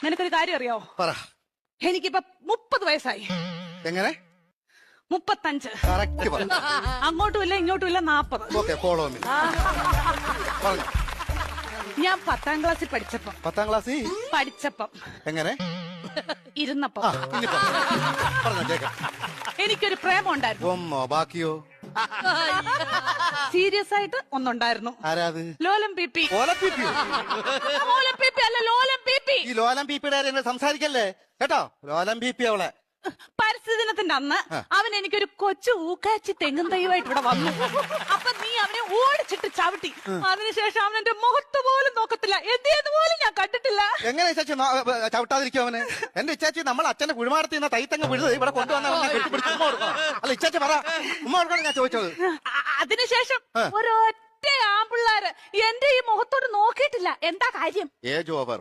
നിനക്കൊരു കാര്യം അറിയോ? പറ. എനിക്കിപ്പോ 30 വയസ്സായി. എങ്ങനെ? 35. കറക്റ്റ് പറ. അങ്ങോട്ടും ഇല്ല ഇങ്ങോട്ടും ഇല്ല 40. Okay, follow me. പറഞ്ഞു. ഞാൻ 10ാം ക്ലാസ്സിൽ പഠിച്ചപ്പം 10ാം ക്ലാസ്സിൽ എങ്ങനെ ഇരുന്നപ്പം പറഞ്ഞോ കേക്കാം. എനിക്കൊരു പ്രേമം ഉണ്ടായിരുന്നു. ഒന്നോ ബാക്കിയോ? സീരിയസ് ആയിട്ട് ഒന്നുണ്ടായിരുന്നു. ആരാത്? ലോലം പീപ്പി. ലോലം പീപ്പിയോ? ലോലം പീപ്പി അല്ല, ലോലം പീപ്പി. ഈ ലോലം പീപ്പിയുടെ കാര്യം സംസാരിക്കല്ലേ കേട്ടോ. ലോലം പീപ്പി അവളെ. പരിസ്ഥിതി ദിനത്തിന്റെ അന്ന് അവൻ എനിക്കൊരു കൊച്ചു ഊക്കാച്ചി തെങ്ങും തൈവായിട്ട് ഇവിടെ വന്നു. അപ്പൊ നീ അവനെ ഓടിച്ചിട്ട് ചവിട്ടി. അതിനുശേഷം അവൻ എന്റെ മുഖത്ത് പോലും നോക്കത്തില്ല. എന്ത് പോലും ഞാൻ കണ്ടിട്ടില്ല. എങ്ങനെ ചേച്ചി ചവിട്ടാതിരിക്കും അവന്? എന്റെ ഇച്ചാച്ചി നമ്മൾ അച്ഛന്റെ കുഴിമാടത്തിൽ നിന്ന് തൈത്തങ്ങ് വിഴുത് ഇവിടെ കൊണ്ടുവന്ന അല്ല ഇച്ചാച്ചി പറ. ഉമ്മ കൊടുക്കണം ഞാൻ ചോദിച്ചത്. അതിനുശേഷം ഒരൊറ്റ ആമ്പിള്ളാര് എന്റെ ഈ മുഖത്തോട് നോക്കിയിട്ടില്ല. എന്താ കാര്യം? Age over.